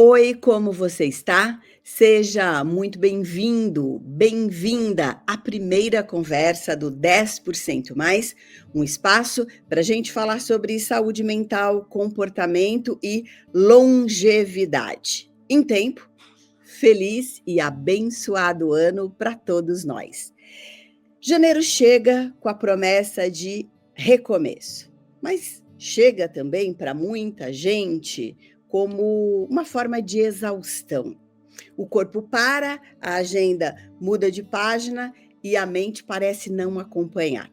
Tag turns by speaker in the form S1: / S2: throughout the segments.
S1: Oi, como você está? Seja muito bem-vindo, bem-vinda à primeira conversa do 10% Mais, um espaço para a gente falar sobre saúde mental, comportamento e longevidade. Em tempo, feliz e abençoado ano para todos nós. Janeiro chega com a promessa de recomeço, mas chega também para muita gente como uma forma de exaustão. O corpo para, a agenda muda de página e a mente parece não acompanhar.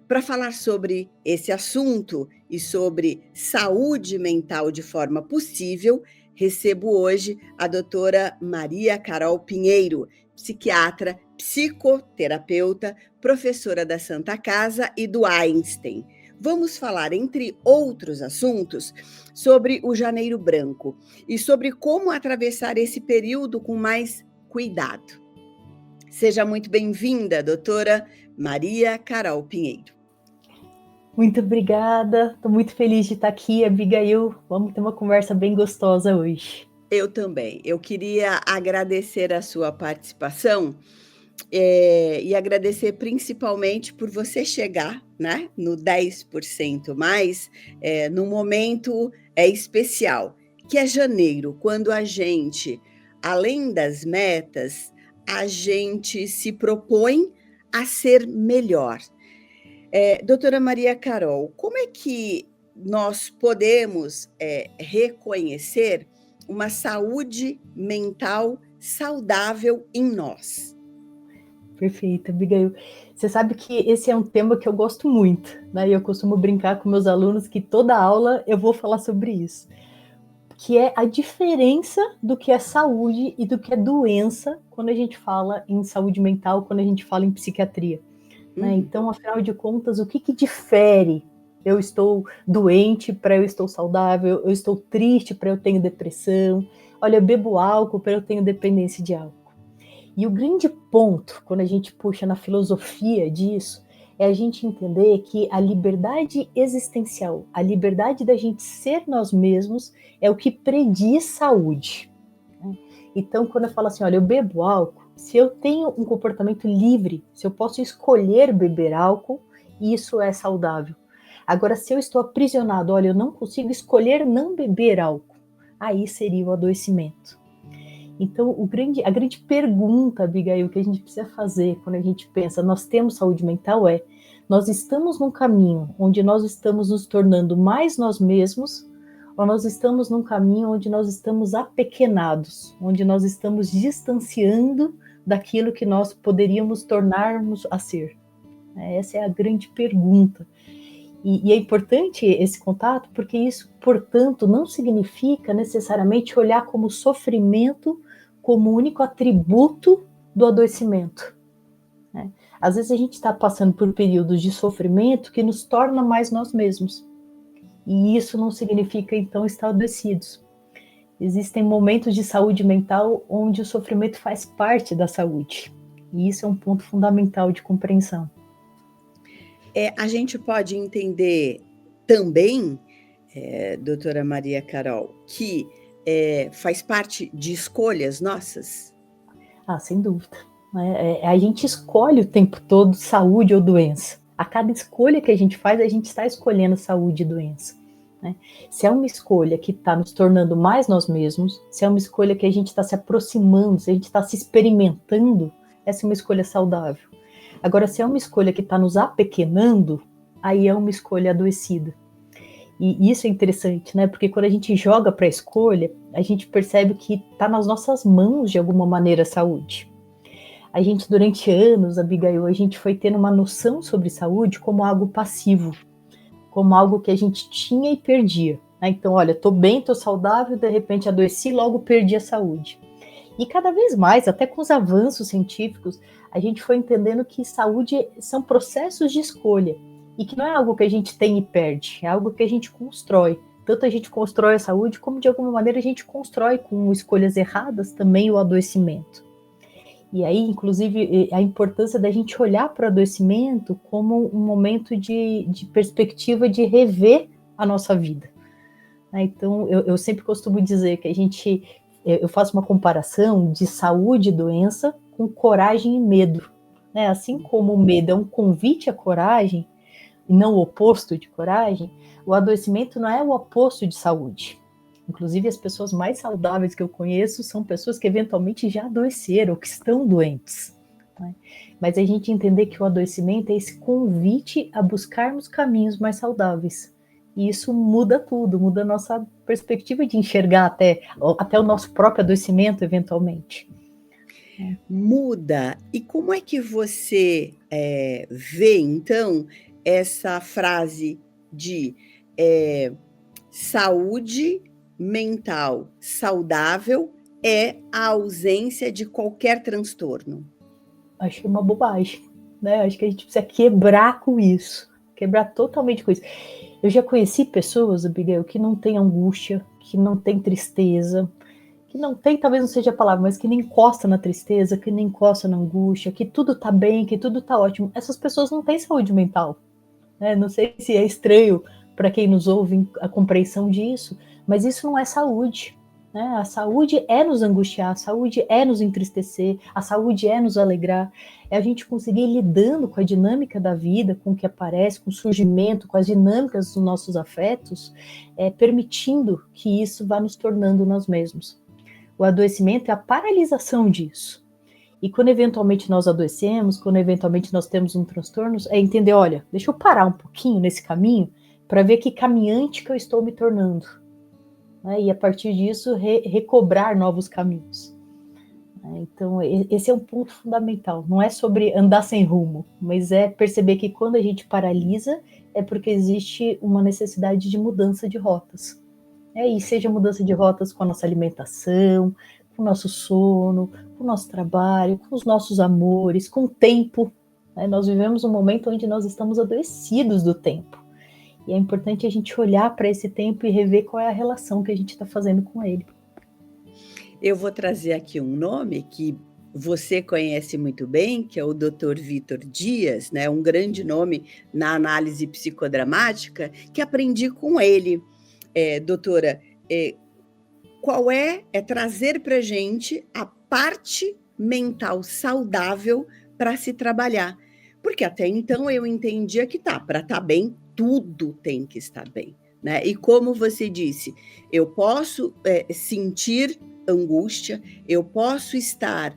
S1: Para falar sobre esse assunto e sobre saúde mental de forma possível, recebo hoje a doutora Maria Carol Pinheiro, psiquiatra, psicoterapeuta, professora da Santa Casa e do Einstein. Vamos falar, entre outros assuntos, sobre o Janeiro Branco e sobre como atravessar esse período com mais cuidado. Seja muito bem-vinda, doutora Maria Carol Pinheiro.
S2: Muito obrigada, estou muito feliz de estar aqui, Abigail. Vamos ter uma conversa bem gostosa hoje.
S1: Eu também. Eu queria agradecer a sua participação e agradecer principalmente por você chegar, né, no 10% mais, num momento especial, que é janeiro, quando a gente, além das metas, a gente se propõe a ser melhor. Doutora Maria Carol, como é que nós podemos reconhecer uma saúde mental saudável em nós?
S2: Perfeito, Abigail. Você sabe que esse é um tema que eu gosto muito, né? E eu costumo brincar com meus alunos que toda aula eu vou falar sobre isso, que é a diferença do que é saúde e do que é doença quando a gente fala em saúde mental, quando a gente fala em psiquiatria. Né? Então, afinal de contas, o que difere? Eu estou doente para eu estou saudável, eu estou triste para eu tenho depressão, olha, eu bebo álcool para eu tenho dependência de álcool. E o grande ponto, quando a gente puxa na filosofia disso, é a gente entender que a liberdade existencial, a liberdade da gente ser nós mesmos, é o que prediz saúde. Então, quando eu falo assim, olha, eu bebo álcool, se eu tenho um comportamento livre, se eu posso escolher beber álcool, isso é saudável. Agora, se eu estou aprisionado, olha, eu não consigo escolher não beber álcool, aí seria o adoecimento. Então, a grande pergunta, Abigail, que a gente precisa fazer quando a gente pensa, nós temos saúde mental, nós estamos num caminho onde nós estamos nos tornando mais nós mesmos, ou nós estamos num caminho onde nós estamos apequenados, onde nós estamos distanciando daquilo que nós poderíamos tornarmos a ser? Essa é a grande pergunta. E é importante esse contato, porque isso, portanto, não significa necessariamente olhar como sofrimento como o único atributo do adoecimento. Às vezes a gente está passando por períodos de sofrimento que nos torna mais nós mesmos. E isso não significa, então, estar adoecidos. Existem momentos de saúde mental onde o sofrimento faz parte da saúde. E isso é um ponto fundamental de compreensão.
S1: A gente pode entender também, doutora Maria Carol, que faz parte de escolhas nossas?
S2: Sem dúvida. A gente escolhe o tempo todo saúde ou doença. A cada escolha que a gente faz, a gente está escolhendo saúde e doença. Se é uma escolha que está nos tornando mais nós mesmos, se é uma escolha que a gente está se aproximando, se a gente está se experimentando, essa é uma escolha saudável. Agora, se é uma escolha que está nos apequenando, aí é uma escolha adoecida. E isso é interessante, né? Porque quando a gente joga para a escolha, a gente percebe que está nas nossas mãos, de alguma maneira, a saúde. A gente, durante anos, Abigail, a gente foi tendo uma noção sobre saúde como algo passivo, como algo que a gente tinha e perdia. Então, olha, estou bem, estou saudável, de repente adoeci, logo perdi a saúde. E cada vez mais, até com os avanços científicos, a gente foi entendendo que saúde são processos de escolha, e que não é algo que a gente tem e perde, é algo que a gente constrói. Tanto a gente constrói a saúde, como de alguma maneira a gente constrói com escolhas erradas também o adoecimento. E aí, inclusive, a importância da gente olhar para o adoecimento como um momento de perspectiva de rever a nossa vida. Então, eu sempre costumo dizer que a gente eu faço uma comparação de saúde e doença com coragem e medo. Né? Assim como o medo é um convite à coragem, e não o oposto de coragem, o adoecimento não é o oposto de saúde. Inclusive, as pessoas mais saudáveis que eu conheço são pessoas que eventualmente já adoeceram, que estão doentes. Né? Mas a gente entender que o adoecimento é esse convite a buscarmos caminhos mais saudáveis. E isso muda tudo, muda a nossa perspectiva de enxergar até o nosso próprio adoecimento, eventualmente.
S1: Muda. E como é que você vê, então, essa frase de saúde mental saudável é a ausência de qualquer transtorno?
S2: Achei uma bobagem, né? Acho que a gente precisa quebrar com isso, quebrar totalmente com isso. Eu já conheci pessoas, Abigail, que não têm angústia, que não têm tristeza, que não tem, talvez não seja a palavra, mas que nem encosta na tristeza, que nem encosta na angústia, que tudo tá bem, que tudo tá ótimo. Essas pessoas não têm saúde mental. Né? Não sei se é estranho para quem nos ouve a compreensão disso, mas isso não é saúde. Né? A saúde é nos angustiar, a saúde é nos entristecer, a saúde é nos alegrar. É a gente conseguir ir lidando com a dinâmica da vida, com o que aparece, com o surgimento, com as dinâmicas dos nossos afetos, permitindo que isso vá nos tornando nós mesmos. O adoecimento é a paralisação disso. E quando eventualmente nós adoecemos, quando eventualmente nós temos um transtorno, é entender, olha, deixa eu parar um pouquinho nesse caminho para ver que caminhante que eu estou me tornando. Né? E a partir disso, recobrar novos caminhos. Então, esse é um ponto fundamental. Não é sobre andar sem rumo, mas é perceber que quando a gente paralisa, é porque existe uma necessidade de mudança de rotas. E seja mudança de rotas com a nossa alimentação, com o nosso sono, com o nosso trabalho, com os nossos amores, com o tempo. Nós vivemos um momento onde nós estamos adoecidos do tempo. E é importante a gente olhar para esse tempo e rever qual é a relação que a gente está fazendo com ele.
S1: Eu vou trazer aqui um nome que você conhece muito bem, que é o Dr. Vitor Dias, né? Um grande nome na análise psicodramática, que aprendi com ele. Doutora, qual é trazer para a gente a parte mental saudável para se trabalhar? Porque até então eu entendia que para estar bem, tudo tem que estar bem. Né? E como você disse, eu posso sentir angústia, eu posso estar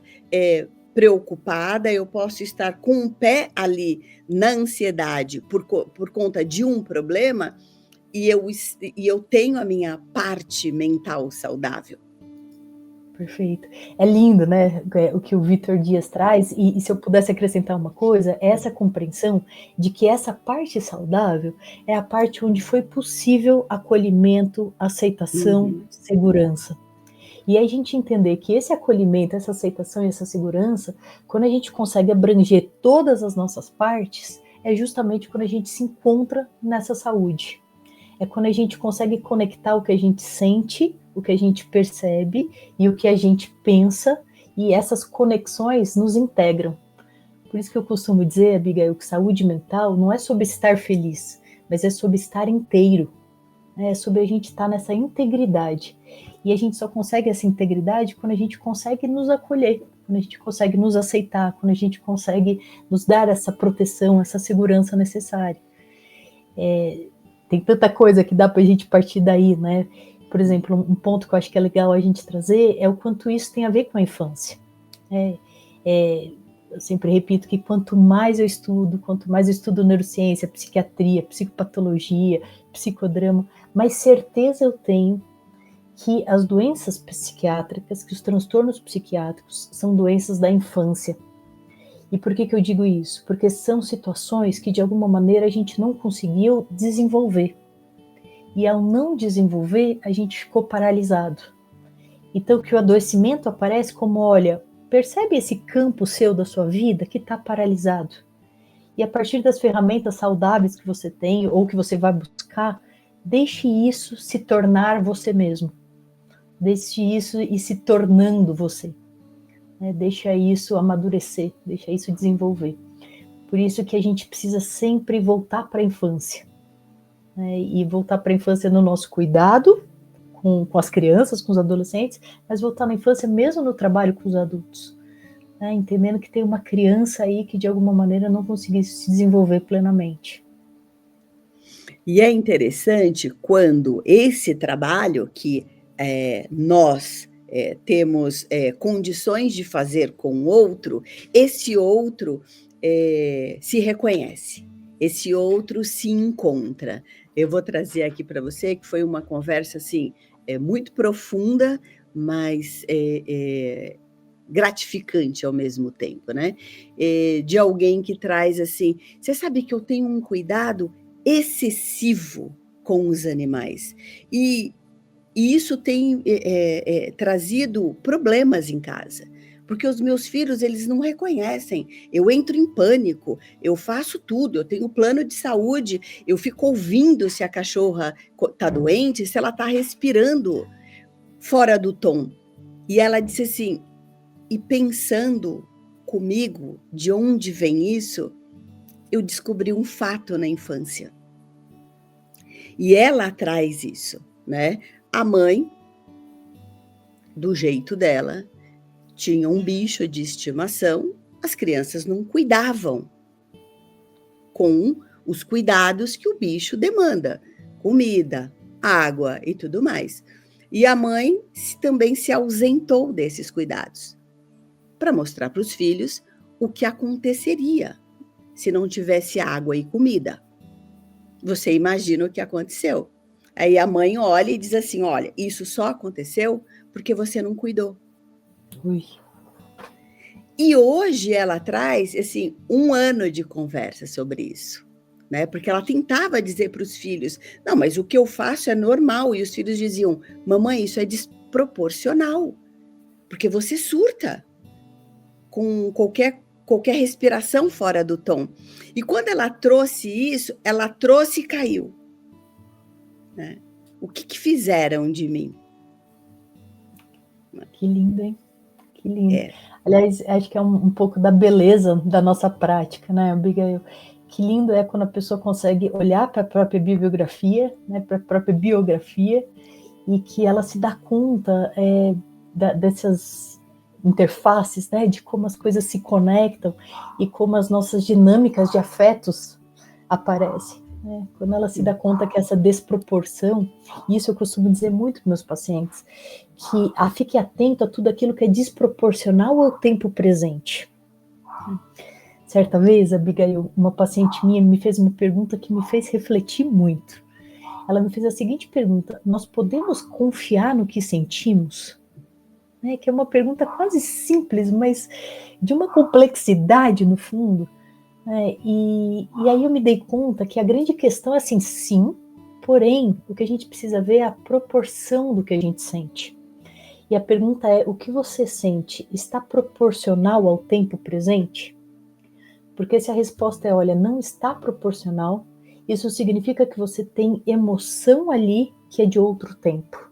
S1: preocupada, eu posso estar com um pé ali na ansiedade por conta de um problema, e eu tenho a minha parte mental saudável.
S2: Perfeito. É lindo, né, o que o Vitor Dias traz, e se eu pudesse acrescentar uma coisa, é essa compreensão de que essa parte saudável é a parte onde foi possível acolhimento, aceitação, segurança. E aí a gente entender que esse acolhimento, essa aceitação e essa segurança, quando a gente consegue abranger todas as nossas partes, é justamente quando a gente se encontra nessa saúde. É quando a gente consegue conectar o que a gente sente, o que a gente percebe e o que a gente pensa, e essas conexões nos integram. Por isso que eu costumo dizer, Abigail, que saúde mental não é sobre estar feliz, mas é sobre estar inteiro. É sobre a gente estar nessa integridade. E a gente só consegue essa integridade quando a gente consegue nos acolher, quando a gente consegue nos aceitar, quando a gente consegue nos dar essa proteção, essa segurança necessária. Tem tanta coisa que dá para a gente partir daí, né? Por exemplo, um ponto que eu acho que é legal a gente trazer é o quanto isso tem a ver com a infância. Eu sempre repito que quanto mais eu estudo neurociência, psiquiatria, psicopatologia, psicodrama, mais certeza eu tenho que as doenças psiquiátricas, que os transtornos psiquiátricos são doenças da infância. E por que eu digo isso? Porque são situações que de alguma maneira a gente não conseguiu desenvolver. E ao não desenvolver, a gente ficou paralisado. Então que o adoecimento aparece como, olha, percebe esse campo seu da sua vida que está paralisado. E a partir das ferramentas saudáveis que você tem ou que você vai buscar, deixe isso se tornar você mesmo. Deixe isso ir se tornando você. Deixa isso amadurecer, deixa isso desenvolver. Por isso que a gente precisa sempre voltar para a infância. E voltar para a infância no nosso cuidado com as crianças, com os adolescentes, mas voltar na infância mesmo no trabalho com os adultos, né? Entendendo que tem uma criança aí que de alguma maneira não conseguiu se desenvolver plenamente.
S1: E é interessante quando esse trabalho que nós temos condições de fazer com o outro, esse outro se reconhece, esse outro se encontra. Eu vou trazer aqui para você que foi uma conversa assim, muito profunda, mas gratificante ao mesmo tempo, né? De alguém que traz assim, você sabe que eu tenho um cuidado excessivo com os animais. E isso tem trazido problemas em casa, porque os meus filhos, eles não reconhecem. Eu entro em pânico, eu faço tudo, eu tenho plano de saúde, eu fico ouvindo se a cachorra está doente, se ela está respirando fora do tom. E ela disse assim, e pensando comigo de onde vem isso, eu descobri um fato na infância. E ela traz isso, né? A mãe, do jeito dela, tinha um bicho de estimação, as crianças não cuidavam com os cuidados que o bicho demanda, comida, água e tudo mais. E a mãe também se ausentou desses cuidados, para mostrar para os filhos o que aconteceria se não tivesse água e comida. Você imagina o que aconteceu. Aí a mãe olha e diz assim, olha, isso só aconteceu porque você não cuidou.
S2: Ui.
S1: E hoje ela traz, assim, 1 ano de conversa sobre isso, né? Porque ela tentava dizer para os filhos, não, mas o que eu faço é normal. E os filhos diziam, mamãe, isso é desproporcional, porque você surta com qualquer respiração fora do tom. E quando ela trouxe isso, ela trouxe e caiu, né? O que fizeram de mim?
S2: Que lindo, hein? Que lindo. Aliás, acho que é um pouco da beleza da nossa prática, né, Abigail? Que lindo é quando a pessoa consegue olhar para a própria bibliografia, né, para a própria biografia, e que ela se dá conta dessas interfaces, né, de como as coisas se conectam e como as nossas dinâmicas de afetos aparecem. Né? Quando ela se dá conta que essa desproporção, isso eu costumo dizer muito para meus pacientes, que fique atento a tudo aquilo que é desproporcional ao tempo presente. Certa vez, Abigail, uma paciente minha me fez uma pergunta que me fez refletir muito. Ela me fez a seguinte pergunta: nós podemos confiar no que sentimos? Né, que é uma pergunta quase simples, mas de uma complexidade no fundo. Né, e aí eu me dei conta que a grande questão é assim, sim, porém, o que a gente precisa ver é a proporção do que a gente sente. E a pergunta é, o que você sente está proporcional ao tempo presente? Porque se a resposta é, olha, não está proporcional, isso significa que você tem emoção ali que é de outro tempo.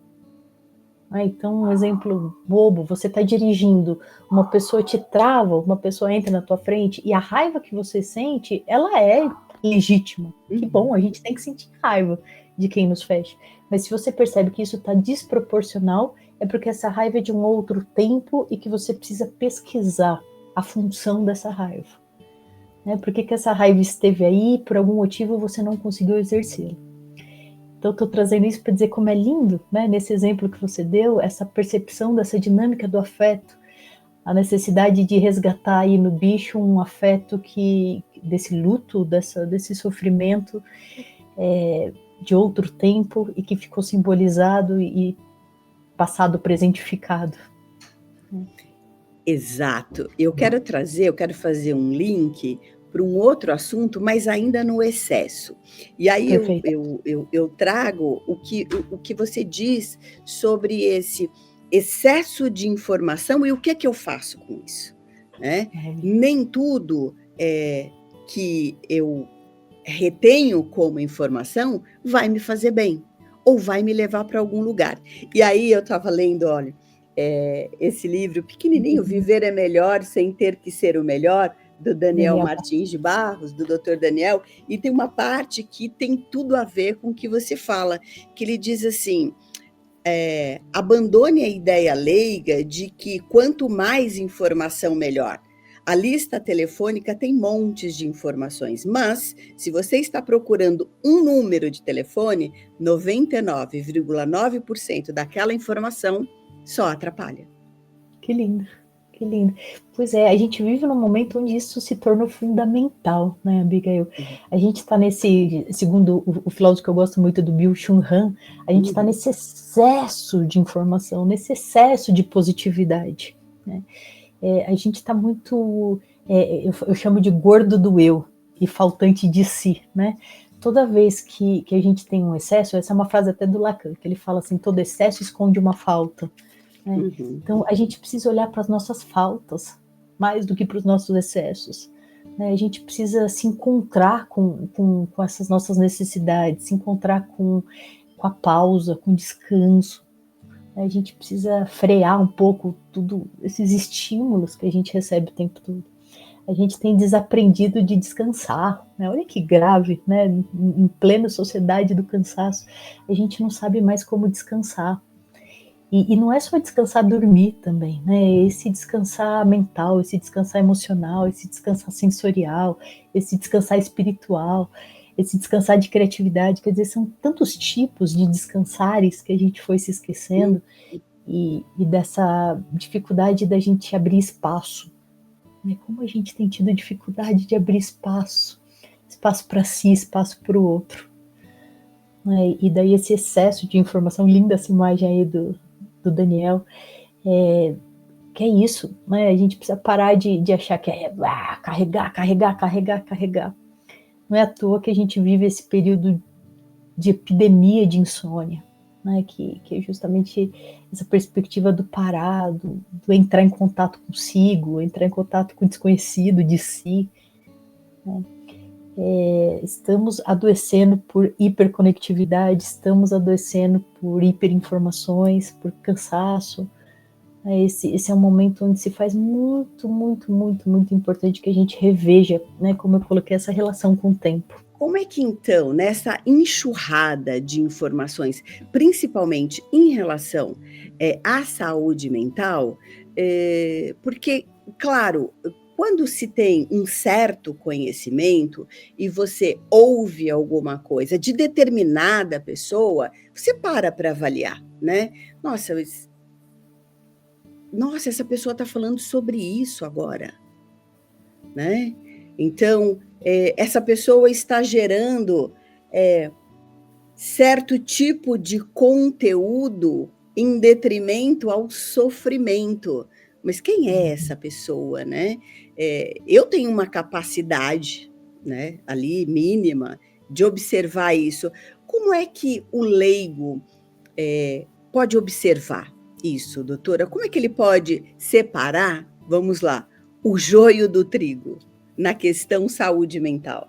S2: Então, um exemplo bobo, você está dirigindo, uma pessoa te trava, uma pessoa entra na tua frente, e a raiva que você sente, ela é legítima. Que bom, a gente tem que sentir raiva de quem nos fecha. Mas se você percebe que isso está desproporcional, é porque essa raiva é de um outro tempo e que você precisa pesquisar a função dessa raiva. Por que essa raiva esteve aí e por algum motivo você não conseguiu exercê-la? Então, estou trazendo isso para dizer como é lindo, né, nesse exemplo que você deu, essa percepção dessa dinâmica do afeto, a necessidade de resgatar aí no bicho um afeto desse luto, desse sofrimento de outro tempo e que ficou simbolizado e passado presentificado.
S1: Exato. Eu quero fazer um link para um outro assunto, mas ainda no excesso. E aí eu trago o que você diz sobre esse excesso de informação e o que é que eu faço com isso, né? Nem tudo que eu retenho como informação vai me fazer bem ou vai me levar para algum lugar. E aí eu estava lendo, olha, esse livro pequenininho, Viver é Melhor Sem Ter que Ser o Melhor, do Daniel Martins de Barros, do Dr. Daniel, e tem uma parte que tem tudo a ver com o que você fala, que ele diz assim, abandone a ideia leiga de que quanto mais informação, melhor. A lista telefônica tem montes de informações, mas se você está procurando um número de telefone, 99,9% daquela informação só atrapalha.
S2: Que lindo, que lindo. Pois é, a gente vive num momento onde isso se tornou fundamental, né, Abigail? A gente está nesse, segundo o filósofo que eu gosto muito, do Byung-Chul Han, a gente está nesse excesso de informação, nesse excesso de positividade, né? A gente está muito, eu chamo de gordo do eu e faltante de si, né? Toda vez que a gente tem um excesso, essa é uma frase até do Lacan, que ele fala assim, todo excesso esconde uma falta. Né? Então, a gente precisa olhar para as nossas faltas, mais do que para os nossos excessos. Né? A gente precisa se encontrar com essas nossas necessidades, se encontrar com a pausa, com o descanso. A gente precisa frear um pouco tudo esses estímulos que a gente recebe o tempo todo. A gente tem desaprendido de descansar, né? Olha que grave, né? Em plena sociedade do cansaço, a gente não sabe mais como descansar. E não é só descansar dormir também, né? Esse descansar mental, esse descansar emocional, esse descansar sensorial, esse descansar espiritual, esse descansar de criatividade, quer dizer, são tantos tipos de descansares que a gente foi se esquecendo e dessa dificuldade da gente abrir espaço. Né? Como a gente tem tido dificuldade de abrir espaço para si, espaço para o outro. Né? E daí esse excesso de informação, linda essa imagem aí do Daniel, que é isso, né? A gente precisa parar de achar que é carregar. Não é à toa que a gente vive esse período de epidemia de insônia, né? Que é justamente essa perspectiva do parar, do entrar em contato consigo, entrar em contato com o desconhecido de si. Né? Estamos adoecendo por hiperconectividade, estamos adoecendo por hiperinformações, por cansaço. Esse é um momento onde se faz muito, muito, muito, muito importante que a gente reveja, né, como eu coloquei, essa relação com o tempo.
S1: Como é que então, nessa enxurrada de informações, principalmente em relação à saúde mental, porque, claro, quando se tem um certo conhecimento e você ouve alguma coisa de determinada pessoa, você para avaliar, né? Nossa, essa pessoa está falando sobre isso agora, né? Então, essa pessoa está gerando certo tipo de conteúdo em detrimento ao sofrimento. Mas quem é essa pessoa, né? Eu tenho uma capacidade, né, ali mínima de observar isso. Como é que o leigo pode observar isso, doutora? Como é que ele pode separar, vamos lá, o joio do trigo na questão saúde mental?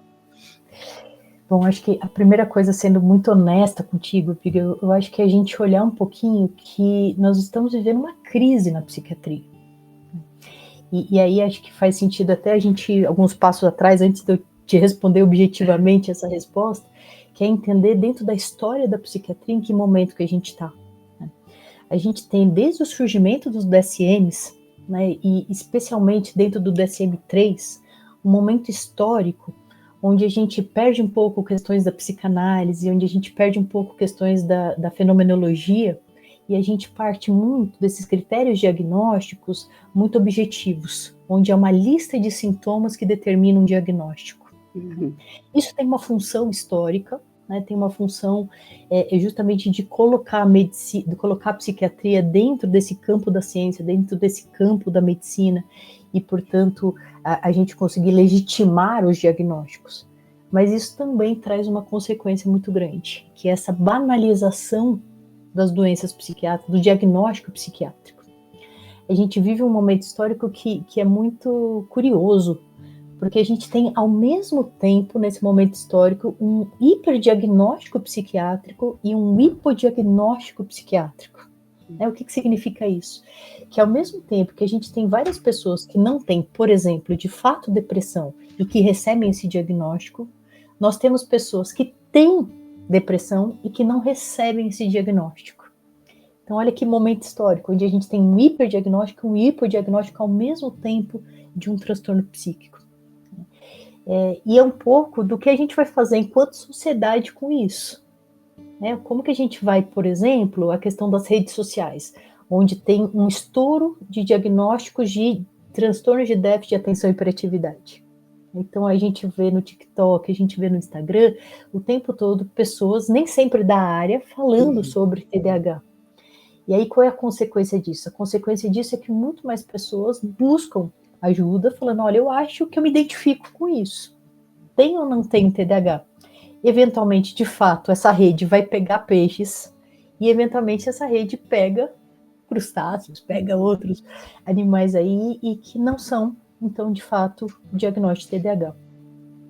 S2: Bom, acho que a primeira coisa, sendo muito honesta contigo, porque eu acho que a gente olhar um pouquinho que nós estamos vivendo uma crise na psiquiatria. E aí acho que faz sentido até a gente, alguns passos atrás, antes de eu te responder objetivamente essa resposta, que é entender dentro da história da psiquiatria em que momento que a gente está. Né? A gente tem desde o surgimento dos DSMs, né, e especialmente dentro do DSM-3, um momento histórico onde a gente perde um pouco questões da psicanálise, onde a gente perde um pouco questões da fenomenologia, e a gente parte muito desses critérios diagnósticos muito objetivos, onde é uma lista de sintomas que determina um diagnóstico. Isso tem uma função histórica, né, tem uma função justamente de colocar a medicina, de colocar a psiquiatria dentro desse campo da ciência, dentro desse campo da medicina, e, portanto, a gente conseguir legitimar os diagnósticos. Mas isso também traz uma consequência muito grande, que é essa banalização das doenças psiquiátricas, do diagnóstico psiquiátrico. A gente vive um momento histórico que é muito curioso, porque a gente tem, ao mesmo tempo, nesse momento histórico, um hiperdiagnóstico psiquiátrico e um hipodiagnóstico psiquiátrico. O que significa isso? Que ao mesmo tempo que a gente tem várias pessoas que não têm, por exemplo, de fato depressão e que recebem esse diagnóstico, nós temos pessoas que têm depressão e que não recebem esse diagnóstico. Então, olha que momento histórico, onde a gente tem um hiperdiagnóstico e um hipodiagnóstico ao mesmo tempo de um transtorno psíquico. E é um pouco do que a gente vai fazer enquanto sociedade com isso. Como que a gente vai, por exemplo, a questão das redes sociais, onde tem um estouro de diagnósticos de transtornos de déficit de atenção e hiperatividade. Então, a gente vê no TikTok, a gente vê no Instagram, o tempo todo, pessoas, nem sempre da área, falando sobre TDAH. E aí, qual é a consequência disso? A consequência disso é que muito mais pessoas buscam ajuda, falando, olha, eu acho que eu me identifico com isso. Tem ou não tem TDAH? Eventualmente, de fato, essa rede vai pegar peixes e, eventualmente, essa rede pega crustáceos, pega outros animais aí e que não são, então, de fato, diagnóstico de TDAH.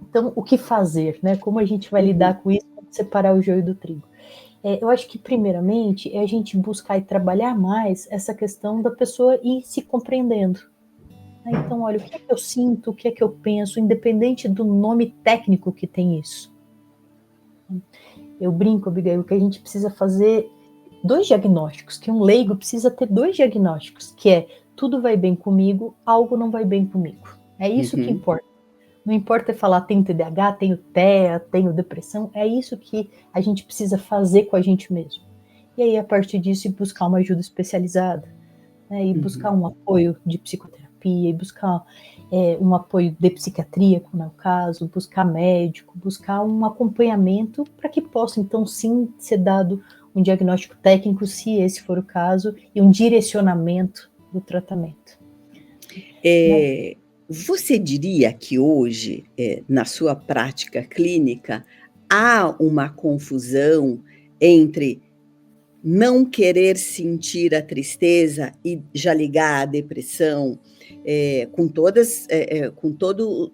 S2: Então, o que fazer, né? Como a gente vai lidar com isso, separar o joio do trigo? Eu acho que, primeiramente, é a gente buscar e trabalhar mais essa questão da pessoa ir se compreendendo. Então, olha, o que é que eu sinto, o que é que eu penso, independente do nome técnico que tem isso. Eu brinco, Abigail, que a gente precisa fazer 2 diagnósticos, que um leigo precisa ter 2 diagnósticos, que é tudo vai bem comigo, algo não vai bem comigo. É isso que importa. Não importa falar tenho TDAH, tenho TEA, tenho depressão, é isso que a gente precisa fazer com a gente mesmo. E aí, a partir disso, buscar uma ajuda especializada, né, e buscar um apoio de psicoterapia, e buscar um apoio de psiquiatria, como é o caso, buscar médico, buscar um acompanhamento para que possa, então, sim, ser dado um diagnóstico técnico, se esse for o caso, e um direcionamento do tratamento.
S1: Você diria que hoje, na sua prática clínica, há uma confusão entre não querer sentir a tristeza e já ligar à depressão, com todos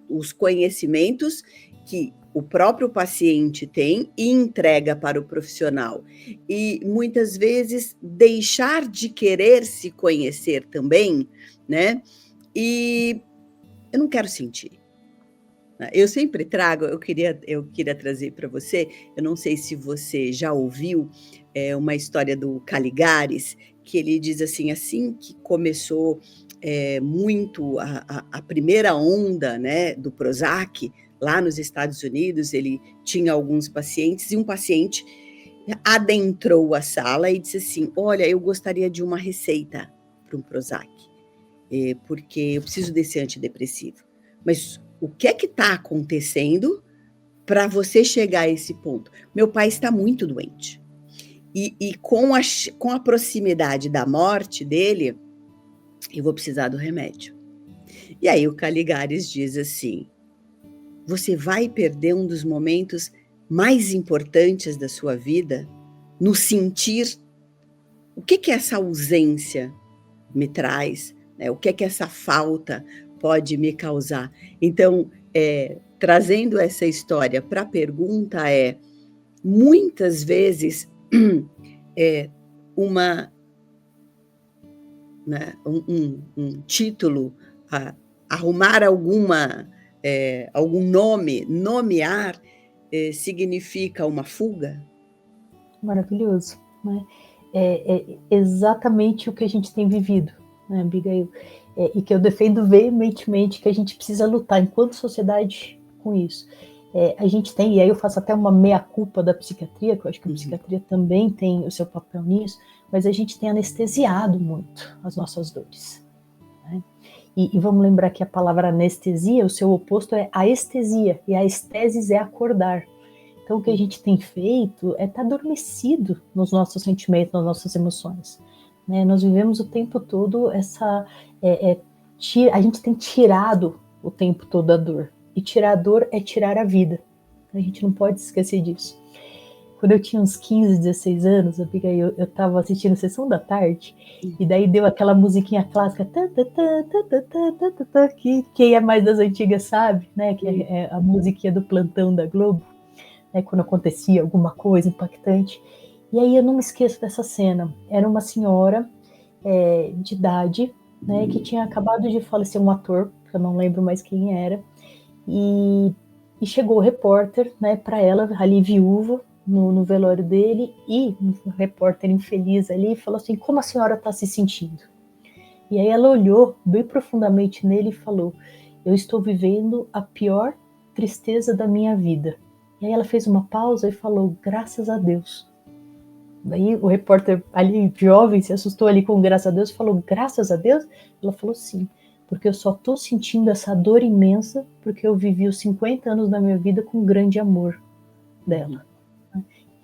S1: os conhecimentos que o próprio paciente tem e entrega para o profissional. E muitas vezes deixar de querer se conhecer também, né? E eu não quero sentir. Eu sempre trago, eu queria trazer para você, eu não sei se você já ouviu, uma história do Caligares, que ele diz assim que começou muito a primeira onda, né, do Prozac, lá nos Estados Unidos, ele tinha alguns pacientes, e um paciente adentrou a sala e disse assim, olha, eu gostaria de uma receita para um Prozac, porque eu preciso desse antidepressivo. Mas o que é que está acontecendo para você chegar a esse ponto? Meu pai está muito doente. E com a proximidade da morte dele, eu vou precisar do remédio. E aí o Caligares diz assim, você vai perder um dos momentos mais importantes da sua vida no sentir o que essa ausência me traz, né? O que essa falta pode me causar. Então, trazendo essa história para a pergunta muitas vezes, né, um título, arrumar algum nome, nomear, significa uma fuga?
S2: Maravilhoso, né? É exatamente o que a gente tem vivido, né, Abigail? E que eu defendo veementemente que a gente precisa lutar enquanto sociedade com isso. A gente tem, e aí eu faço até uma meia-culpa da psiquiatria, que eu acho que a psiquiatria também tem o seu papel nisso, mas a gente tem anestesiado muito as nossas dores, né? E vamos lembrar que a palavra anestesia, o seu oposto é aestesia, e a estesis é acordar. Então, o que a gente tem feito é estar adormecido nos nossos sentimentos, nas nossas emoções, né? Nós vivemos o tempo todo a gente tem tirado o tempo todo a dor. E tirar a dor é tirar a vida. A gente não pode esquecer disso. Quando eu tinha uns 15, 16 anos, eu estava assistindo Sessão da Tarde, e daí deu aquela musiquinha clássica, que quem é mais das antigas sabe, né? Que é a musiquinha do plantão da Globo, né, quando acontecia alguma coisa impactante. E aí eu não me esqueço dessa cena. Era uma senhora de idade, né, que tinha acabado de falecer, um ator, que eu não lembro mais quem era, e chegou o repórter, né, para ela, ali viúva, no velório dele, e um repórter infeliz ali falou assim: como a senhora está se sentindo? E aí ela olhou bem profundamente nele e falou: eu estou vivendo a pior tristeza da minha vida. E aí ela fez uma pausa e falou: graças a Deus. Daí o repórter ali, jovem, se assustou ali com graças a Deus e falou: graças a Deus? Ela falou: sim, porque eu só estou sentindo essa dor imensa porque eu vivi os 50 anos da minha vida com grande amor dela.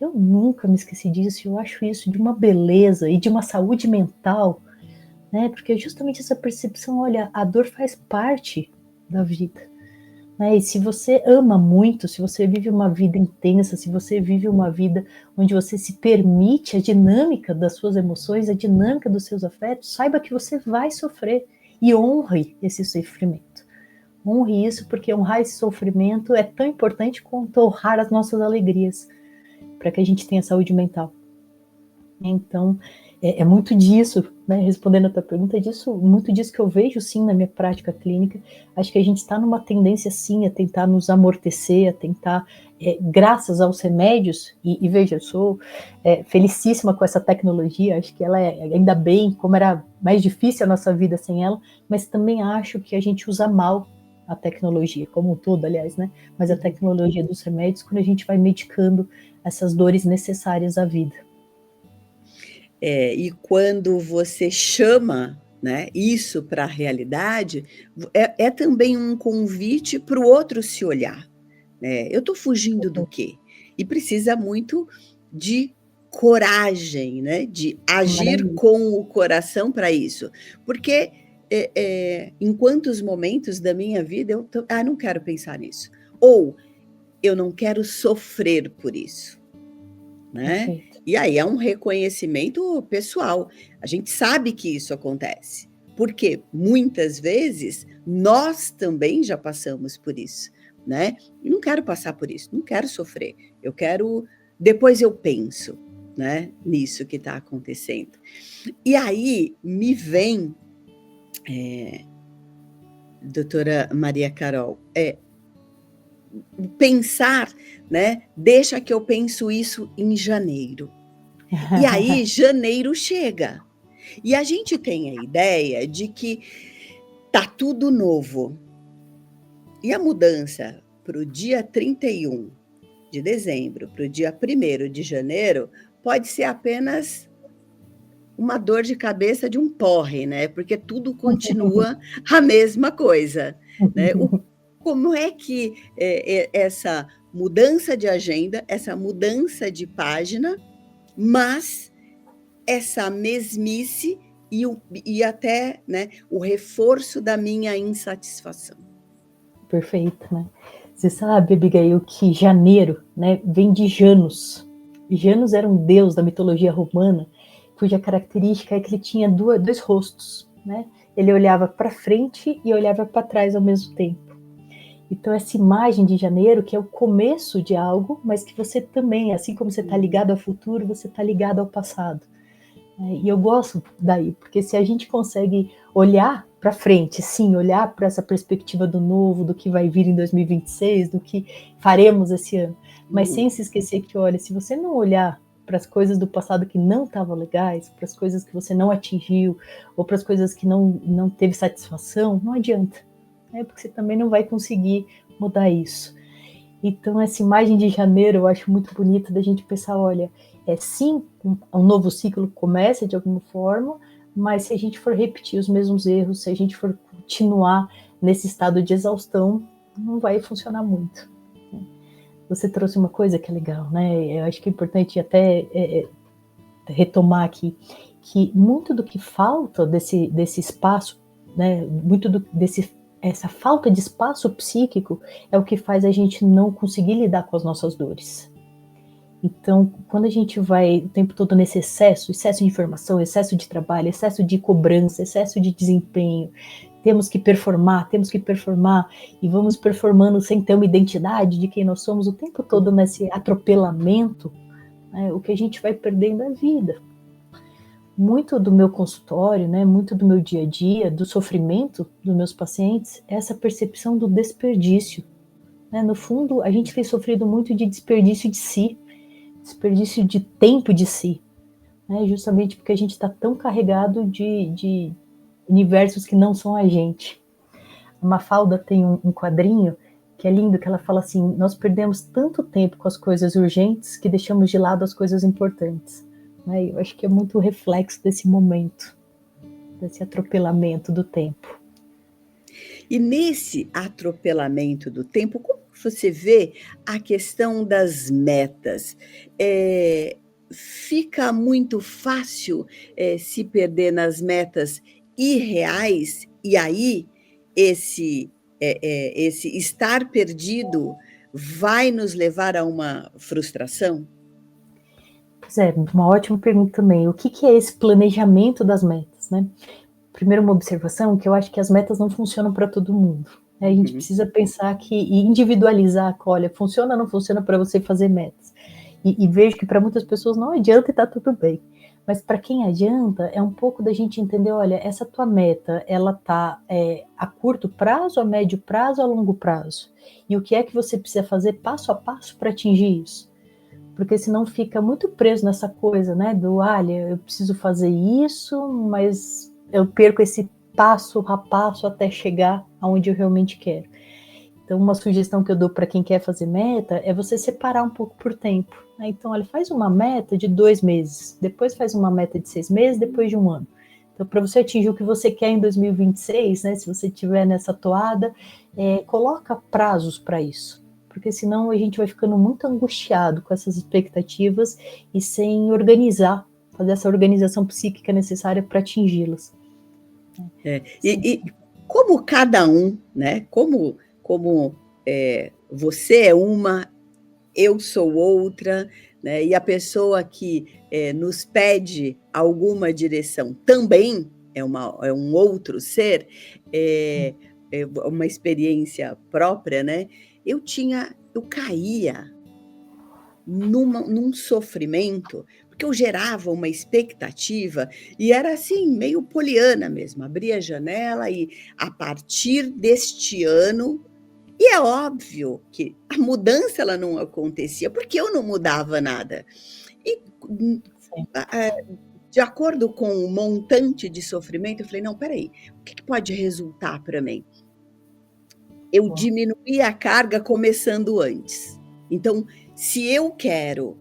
S2: Eu nunca me esqueci disso, eu acho isso de uma beleza e de uma saúde mental, né? Porque justamente essa percepção, olha, a dor faz parte da vida. Né? E se você ama muito, se você vive uma vida intensa, se você vive uma vida onde você se permite a dinâmica das suas emoções, a dinâmica dos seus afetos, saiba que você vai sofrer e honre esse sofrimento. Honre isso, porque honrar esse sofrimento é tão importante quanto honrar as nossas alegrias, para que a gente tenha saúde mental. Então, é muito disso, né, respondendo a tua pergunta, muito disso que eu vejo, sim, na minha prática clínica. Acho que a gente está numa tendência, sim, a tentar nos amortecer, a tentar, graças aos remédios, e veja, eu sou felicíssima com essa tecnologia, acho que ela ainda bem, como era mais difícil a nossa vida sem ela, mas também acho que a gente usa mal a tecnologia, como um todo, aliás, né, mas a tecnologia dos remédios, quando a gente vai medicando essas dores necessárias à vida.
S1: E quando você chama, né, isso para a realidade, é também um convite para o outro se olhar. Né? Eu estou fugindo do quê? E precisa muito de coragem, né, de agir
S2: Maravilha.
S1: com o coração para isso. Porque em quantos momentos da minha vida eu não quero pensar nisso. Ou eu não quero sofrer por isso. Né?
S2: Perfeito.
S1: E aí é um reconhecimento pessoal. A gente sabe que isso acontece, porque muitas vezes nós também já passamos por isso, né? E não quero passar por isso, não quero sofrer. Eu quero, depois eu penso, né, nisso que está acontecendo. E aí me vem, doutora Maria Carol, pensar, né? Deixa que eu penso isso em janeiro. E aí, janeiro chega. E a gente tem a ideia de que tá tudo novo. E a mudança para o dia 31 de dezembro, para o dia 1º de janeiro, pode ser apenas uma dor de cabeça de um porre, né? Porque tudo continua a mesma coisa. Né? Como é que essa mudança de agenda, essa mudança de página, mas essa mesmice e até, né, o reforço da minha insatisfação.
S2: Perfeito, né? Você sabe, Abigail, que janeiro, né, vem de Janus. Janus era um deus da mitologia romana, cuja característica é que ele tinha dois rostos, né? Ele olhava para frente e olhava para trás ao mesmo tempo. Então, essa imagem de janeiro, que é o começo de algo, mas que você também, assim como você está ligado ao futuro, você está ligado ao passado. E eu gosto daí, porque se a gente consegue olhar para frente, sim, olhar para essa perspectiva do novo, do que vai vir em 2026, do que faremos esse ano, mas sem se esquecer que, olha, se você não olhar para as coisas do passado que não estavam legais, para as coisas que você não atingiu, ou para as coisas que não teve satisfação, não adianta, né? Porque você também não vai conseguir mudar isso. Então, essa imagem de janeiro eu acho muito bonita da gente pensar, olha, sim, um novo ciclo começa de alguma forma, mas se a gente for repetir os mesmos erros, se a gente for continuar nesse estado de exaustão, não vai funcionar muito. Você trouxe uma coisa que é legal, né? Eu acho que é importante até retomar aqui, que muito do que falta desse espaço, né? Essa falta de espaço psíquico é o que faz a gente não conseguir lidar com as nossas dores. Então, quando a gente vai o tempo todo nesse excesso de informação, excesso de trabalho, excesso de cobrança, excesso de desempenho, temos que performar, e vamos performando sem ter uma identidade de quem nós somos o tempo todo nesse atropelamento, né, o que a gente vai perdendo é a vida. Muito do meu consultório, né, muito do meu dia a dia, do sofrimento dos meus pacientes, é essa percepção do desperdício. Né? No fundo, a gente tem sofrido muito de desperdício de si, desperdício de tempo de si, né? Justamente porque a gente está tão carregado de universos que não são a gente. A Mafalda tem um quadrinho que é lindo, que ela fala assim: nós perdemos tanto tempo com as coisas urgentes que deixamos de lado as coisas importantes. Né? Eu acho que é muito reflexo desse momento, desse atropelamento do tempo.
S1: E nesse atropelamento do tempo, como você vê a questão das metas? Fica muito fácil se perder nas metas irreais, e aí esse estar perdido vai nos levar a uma frustração?
S2: Pois é, uma ótima pergunta também. O que é esse planejamento das metas, né? Primeiro, uma observação, que eu acho que as metas não funcionam para todo mundo. A gente precisa pensar e individualizar, olha, funciona ou não funciona para você fazer metas. E vejo que para muitas pessoas não adianta e está tudo bem. Mas para quem adianta, é um pouco da gente entender, olha, essa tua meta, ela está a curto prazo, a médio prazo, a longo prazo. E o que é que você precisa fazer passo a passo para atingir isso? Porque senão fica muito preso nessa coisa, né, do, olha, eu preciso fazer isso, mas eu perco esse passo a passo até chegar aonde eu realmente quero. Então, uma sugestão que eu dou para quem quer fazer meta é você separar um pouco por tempo. Né? Então, olha, faz uma meta de 2 meses, depois faz uma meta de 6 meses, depois de 1 ano. Então, para você atingir o que você quer em 2026, né, se você estiver nessa toada, coloca prazos para isso. Porque senão a gente vai ficando muito angustiado com essas expectativas e sem organizar, fazer essa organização psíquica necessária para atingi-las.
S1: E como cada um, né? Como você é uma, eu sou outra, né? E a pessoa que nos pede alguma direção também é um outro ser, é uma experiência própria, né? Eu caía num sofrimento, porque eu gerava uma expectativa e era assim, meio poliana mesmo, abria a janela e a partir deste ano, e é óbvio que a mudança ela não acontecia, porque eu não mudava nada. E de acordo com o montante de sofrimento, eu falei, não, peraí, o que pode resultar para mim? Eu diminuí a carga começando antes. Então, se eu quero,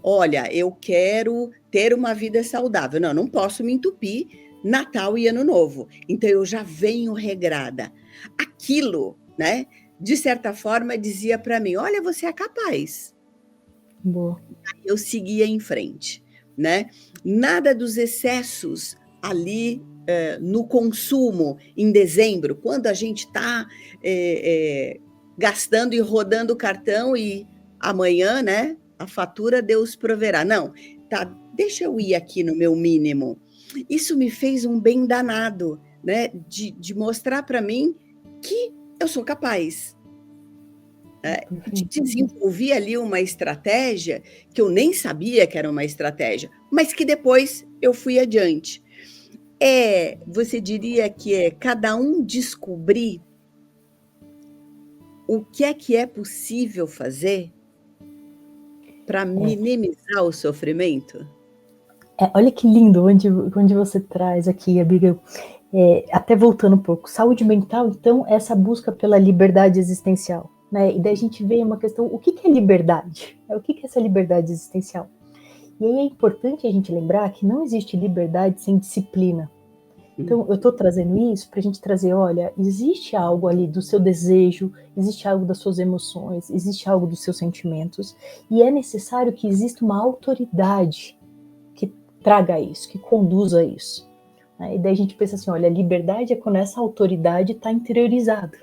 S1: olha, eu quero ter uma vida saudável. Não posso me entupir Natal e Ano Novo. Então, eu já venho regrada. Aquilo, né, de certa forma, dizia para mim, olha, você é capaz.
S2: Boa.
S1: Eu seguia em frente, né? Nada dos excessos ali no consumo em dezembro, quando a gente está gastando e rodando o cartão e amanhã, né, a fatura Deus proverá. Não, tá, deixa eu ir aqui no meu mínimo. Isso me fez um bem danado, né, de mostrar para mim que eu sou capaz. Desenvolvi ali uma estratégia que eu nem sabia que era uma estratégia, mas que depois eu fui adiante. Você diria que é cada um descobrir o que é possível fazer para minimizar o sofrimento?
S2: Olha que lindo onde você traz aqui, Abigail. Até voltando um pouco, saúde mental, então, essa busca pela liberdade existencial. Né? E daí a gente vê uma questão, o que é liberdade? O que é essa liberdade existencial? E aí é importante a gente lembrar que não existe liberdade sem disciplina. Então, eu estou trazendo isso para a gente trazer, olha, existe algo ali do seu desejo, existe algo das suas emoções, existe algo dos seus sentimentos, e é necessário que exista uma autoridade que traga isso, que conduza isso. E daí a gente pensa assim, olha, a liberdade é quando essa autoridade está interiorizada.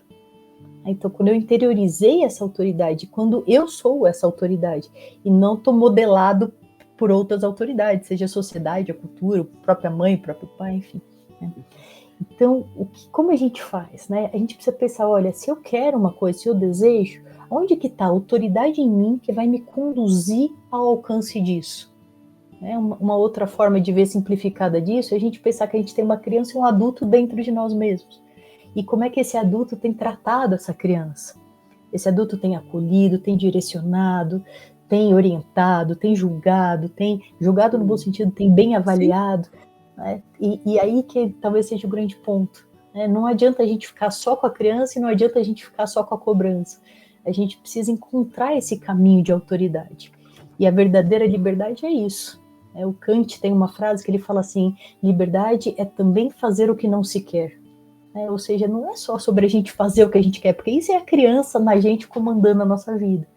S2: Então, quando eu interiorizei essa autoridade, quando eu sou essa autoridade, e não estou modelado por outras autoridades, seja a sociedade, a cultura, a própria mãe, o próprio pai, enfim. Né? Então, como a gente faz? Né? A gente precisa pensar, olha, se eu quero uma coisa, se eu desejo, onde que está a autoridade em mim que vai me conduzir ao alcance disso? Uma outra forma de ver simplificada disso é a gente pensar que a gente tem uma criança e um adulto dentro de nós mesmos. E como é que esse adulto tem tratado essa criança? Esse adulto tem acolhido, tem direcionado, tem orientado, tem julgado no bom sentido, tem bem avaliado, né? E aí que talvez seja o grande ponto, né? Não adianta a gente ficar só com a criança e não adianta a gente ficar só com a cobrança. A gente precisa encontrar esse caminho de autoridade. E a verdadeira liberdade é isso. O Kant tem uma frase que ele fala assim: liberdade é também fazer o que não se quer. Ou seja, não é só sobre a gente fazer o que a gente quer, porque isso é a criança na gente comandando a nossa vida,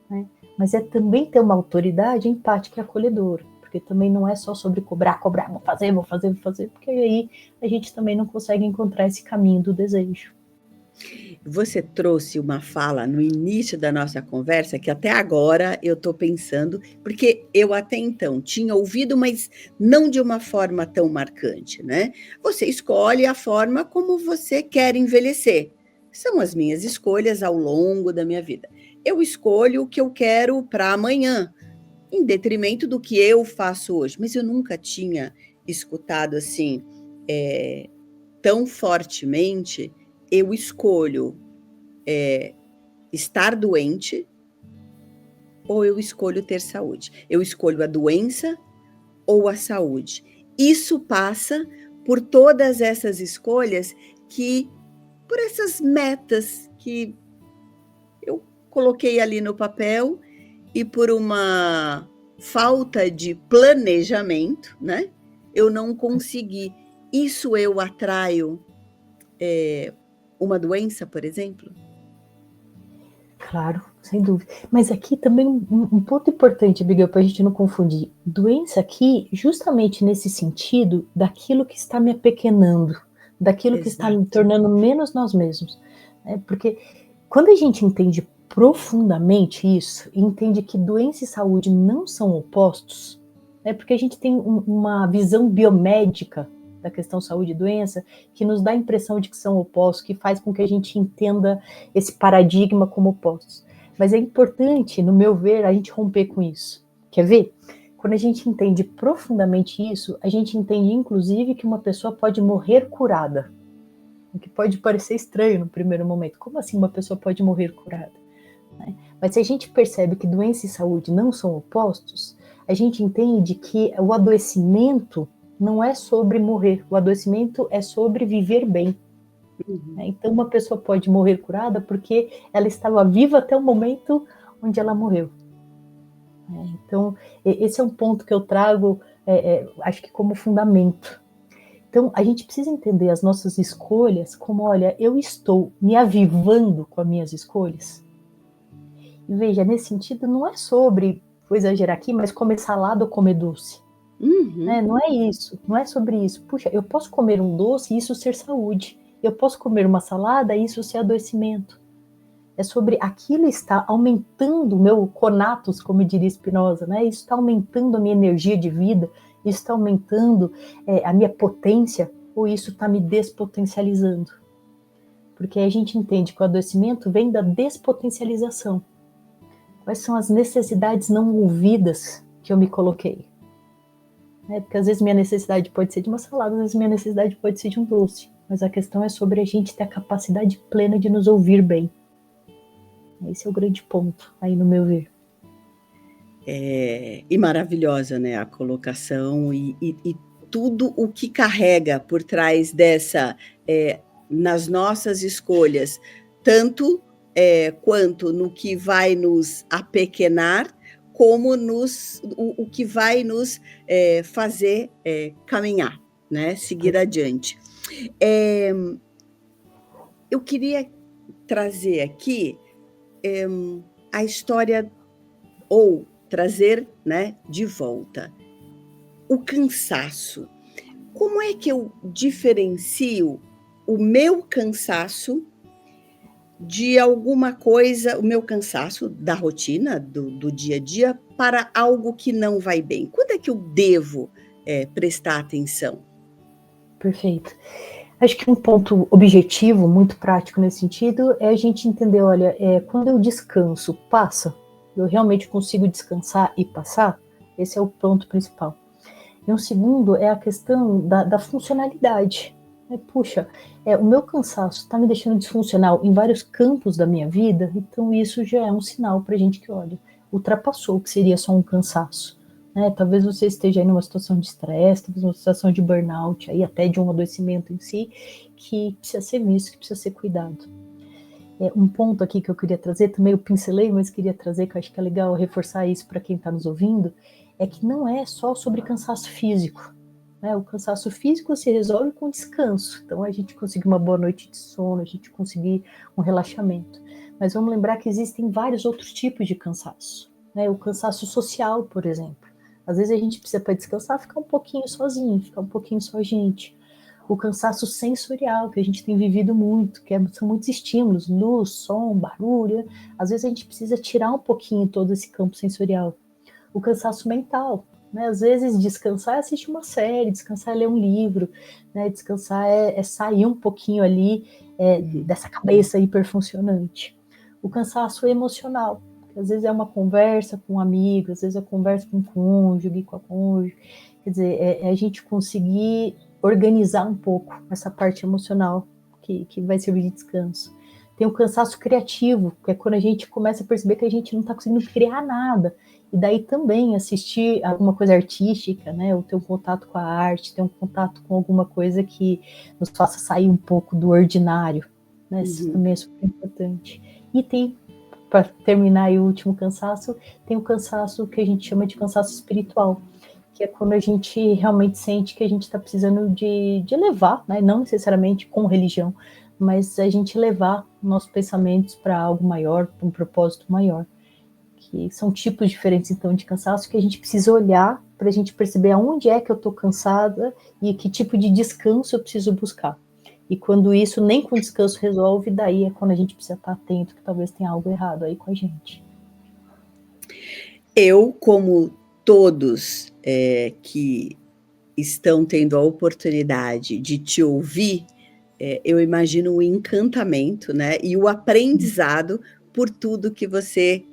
S2: né? Mas é também ter uma autoridade empática e acolhedora, porque também não é só sobre cobrar, vou fazer, porque aí a gente também não consegue encontrar esse caminho do desejo.
S1: Você trouxe uma fala no início da nossa conversa que até agora eu estou pensando, porque eu até então tinha ouvido, mas não de uma forma tão marcante, né? Você escolhe a forma como você quer envelhecer. São as minhas escolhas ao longo da minha vida. Eu escolho o que eu quero para amanhã, em detrimento do que eu faço hoje. Mas eu nunca tinha escutado assim, tão fortemente. Eu escolho estar doente ou eu escolho ter saúde. Eu escolho a doença ou a saúde. Isso passa por todas essas escolhas por essas metas que eu coloquei ali no papel e por uma falta de planejamento, né? Eu não consegui. Isso eu atraio uma doença, por exemplo?
S2: Claro, sem dúvida. Mas aqui também um ponto importante, Abigail, para a gente não confundir. Doença aqui, justamente nesse sentido, daquilo que está me apequenando, daquilo que está me
S1: Exato.
S2: tornando menos nós mesmos, né? Porque quando a gente entende profundamente isso, e entende que doença e saúde não são opostos, né? Porque a gente tem uma visão biomédica da questão saúde e doença que nos dá a impressão de que são opostos, que faz com que a gente entenda esse paradigma como opostos. Mas é importante, no meu ver, a gente romper com isso. Quer ver? Quando a gente entende profundamente isso, a gente entende, inclusive, que uma pessoa pode morrer curada. O que pode parecer estranho no primeiro momento. Como assim uma pessoa pode morrer curada? Mas se a gente percebe que doença e saúde não são opostos, a gente entende que o adoecimento não é sobre morrer, o adoecimento é sobre viver bem. Então uma pessoa pode morrer curada porque ela estava viva até o momento onde ela morreu. Então esse é um ponto que eu trago, acho que como fundamento. Então a gente precisa entender as nossas escolhas como, olha, eu estou me avivando com as minhas escolhas. E veja, nesse sentido não é sobre, vou exagerar aqui, mas comer salada ou comer doce. Não é isso, não é sobre isso. Puxa, eu posso comer um doce e isso ser saúde. Eu posso comer uma salada e isso ser adoecimento. É sobre aquilo está aumentando o meu conatos, como diria Spinoza, né? Isso está aumentando a minha energia de vida, isso está aumentando a minha potência, ou isso está me despotencializando. Porque a gente entende que o adoecimento vem da despotencialização. Quais são as necessidades não ouvidas que eu me coloquei? Porque às vezes minha necessidade pode ser de uma salada, às vezes minha necessidade pode ser de um doce. Mas a questão é sobre a gente ter a capacidade plena de nos ouvir bem. Esse é o grande ponto, aí no meu ver.
S1: E maravilhosa, né, a colocação e tudo o que carrega por trás dessa, nas nossas escolhas, tanto quanto no que vai nos apequenar, como o que vai nos fazer caminhar, né, seguir adiante. Eu queria trazer aqui a história, ou trazer, né, de volta o cansaço. Como é que eu diferencio o meu cansaço de alguma coisa, o meu cansaço da rotina, do dia a dia, para algo que não vai bem? Quando é que eu devo prestar atenção?
S2: Perfeito. Acho que um ponto objetivo, muito prático nesse sentido, é a gente entender, olha, quando eu descanso, passa? Eu realmente consigo descansar e passar? Esse é o ponto principal. E um segundo é a questão da funcionalidade. Puxa, o meu cansaço está me deixando disfuncional em vários campos da minha vida, então isso já é um sinal para a gente que, olha, ultrapassou o que seria só um cansaço. Né? Talvez você esteja aí numa situação de estresse, talvez uma situação de burnout, aí até de um adoecimento em si, que precisa ser visto, que precisa ser cuidado. Um ponto aqui que eu queria trazer, também eu pincelei, mas queria trazer, que eu acho que é legal reforçar isso para quem está nos ouvindo, é que não é só sobre cansaço físico. Né? O cansaço físico se resolve com descanso. Então, a gente conseguir uma boa noite de sono, a gente conseguir um relaxamento. Mas vamos lembrar que existem vários outros tipos de cansaço. Né? O cansaço social, por exemplo. Às vezes a gente precisa, para descansar, ficar um pouquinho sozinho, ficar um pouquinho só a gente. O cansaço sensorial, que a gente tem vivido muito, são muitos estímulos, luz, som, barulho. Às vezes a gente precisa tirar um pouquinho todo esse campo sensorial. O cansaço mental, né? Às vezes descansar é assistir uma série, descansar é ler um livro, né? Descansar é sair um pouquinho ali dessa cabeça hiperfuncionante. O cansaço emocional, que às vezes é uma conversa com um amigo, às vezes é conversa com o cônjuge, com a cônjuge. Quer dizer, é a gente conseguir organizar um pouco essa parte emocional que vai servir de descanso. Tem o cansaço criativo, que é quando a gente começa a perceber que a gente não está conseguindo criar nada. E daí também assistir alguma coisa artística, né? Ou ter um contato com a arte, ter um contato com alguma coisa que nos faça sair um pouco do ordinário. Né? Isso também é super importante. E tem, para terminar aí o último cansaço, tem o cansaço que a gente chama de cansaço espiritual, que é quando a gente realmente sente que a gente está precisando de levar, né? Não necessariamente com religião, mas a gente levar nossos pensamentos para algo maior, para um propósito maior. Que são tipos diferentes, então, de cansaço que a gente precisa olhar para a gente perceber aonde é que eu estou cansada e que tipo de descanso eu preciso buscar. E quando isso nem com descanso resolve, daí é quando a gente precisa estar atento que talvez tenha algo errado aí com a gente.
S1: Eu, como todos que estão tendo a oportunidade de te ouvir, eu imagino o encantamento, né, e o aprendizado por tudo que você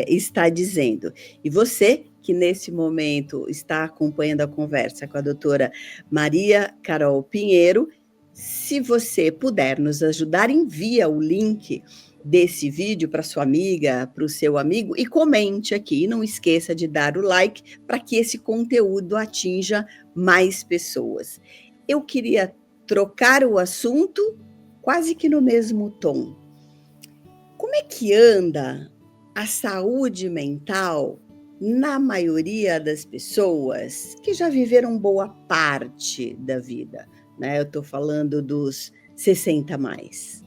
S1: está dizendo. E você, que nesse momento está acompanhando a conversa com a doutora Maria Carol Pinheiro, se você puder nos ajudar, envia o link desse vídeo para sua amiga, para o seu amigo e comente aqui. E não esqueça de dar o like para que esse conteúdo atinja mais pessoas. Eu queria trocar o assunto quase que no mesmo tom. Como é que anda a saúde mental na maioria das pessoas que já viveram boa parte da vida? Né? Eu estou falando dos 60 mais.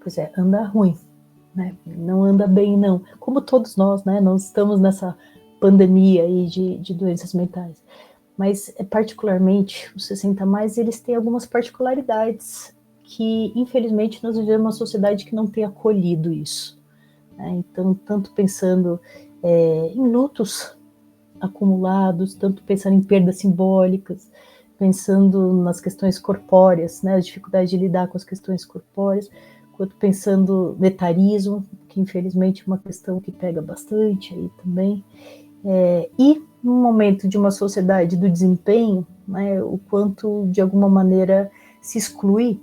S2: Pois é, anda ruim, né? Não anda bem, não. Como todos nós, né? Nós estamos nessa pandemia aí de doenças mentais. Mas, particularmente, os 60 mais, eles têm algumas particularidades que, infelizmente, nós vivemos uma sociedade que não tem acolhido isso. Né? Então, tanto pensando em lutos acumulados, tanto pensando em perdas simbólicas, pensando nas questões corpóreas, né? As dificuldades de lidar com as questões corpóreas, quanto pensando no etarismo, que, infelizmente, é uma questão que pega bastante aí também. E no momento de uma sociedade do desempenho, né, o quanto de alguma maneira se exclui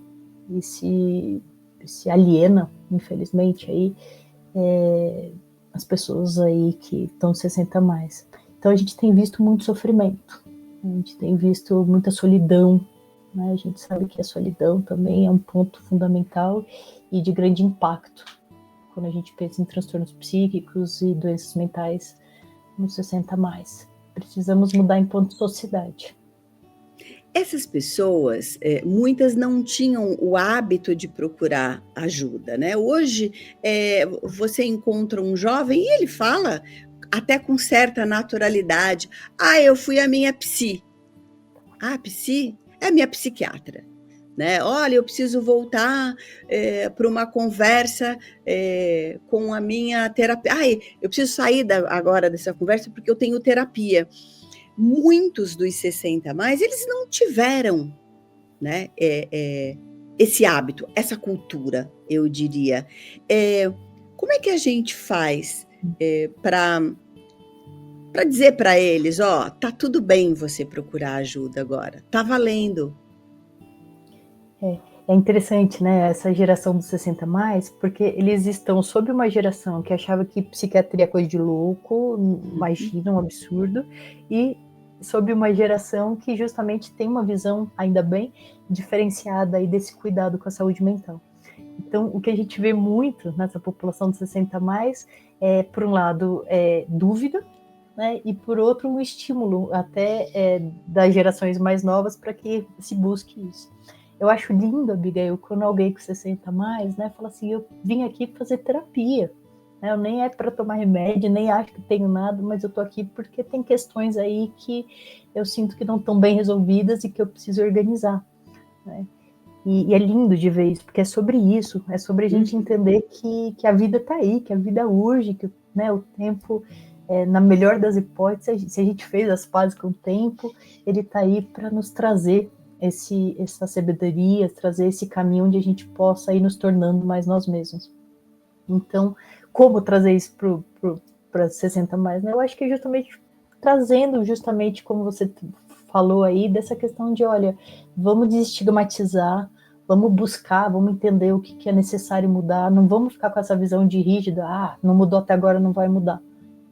S2: e se aliena, infelizmente, aí, as pessoas aí que estão 60 mais. Então a gente tem visto muito sofrimento, a gente tem visto muita solidão, né? A gente sabe que a solidão também é um ponto fundamental e de grande impacto quando a gente pensa em transtornos psíquicos e doenças mentais nos 60 mais. Precisamos mudar enquanto sociedade.
S1: Essas pessoas, muitas não tinham o hábito de procurar ajuda, né? Hoje, você encontra um jovem e ele fala até com certa naturalidade: "Ah, eu fui à minha psi". "Ah, psi? É a minha psiquiatra", né? "Olha, eu preciso voltar para uma conversa com a minha terapia. Ai, eu preciso sair agora dessa conversa porque eu tenho terapia". Muitos dos 60 mais, eles não tiveram, né, esse hábito, essa cultura, eu diria. Como é que a gente faz para dizer para eles: ó, tá tudo bem você procurar ajuda agora, tá valendo?
S2: É interessante, né, essa geração dos 60 mais, porque eles estão sob uma geração que achava que psiquiatria é coisa de louco, imagina, um absurdo, e sob uma geração que justamente tem uma visão, ainda bem, diferenciada aí desse cuidado com a saúde mental. Então, o que a gente vê muito nessa população dos 60 mais é, por um lado, dúvida, né, e por outro, um estímulo até das gerações mais novas para que se busque isso. Eu acho lindo, Abigail, quando alguém com 60 mais, né, fala assim, eu vim aqui fazer terapia, né, eu nem é para tomar remédio, nem acho que tenho nada, mas eu tô aqui porque tem questões aí que eu sinto que não estão bem resolvidas e que eu preciso organizar, né? E é lindo de ver isso, porque é sobre isso, é sobre a gente entender que a vida está aí, que a vida urge, que, né, o tempo, na melhor das hipóteses, se a gente fez as pazes com o tempo, ele está aí para nos trazer essa sabedoria, trazer esse caminho onde a gente possa ir nos tornando mais nós mesmos. Então, como trazer isso para 60 mais? Né? Eu acho que é justamente trazendo, justamente como você falou aí, dessa questão de, olha, vamos desestigmatizar, vamos buscar, vamos entender o que é necessário mudar, não vamos ficar com essa visão de rígida, não mudou até agora, não vai mudar.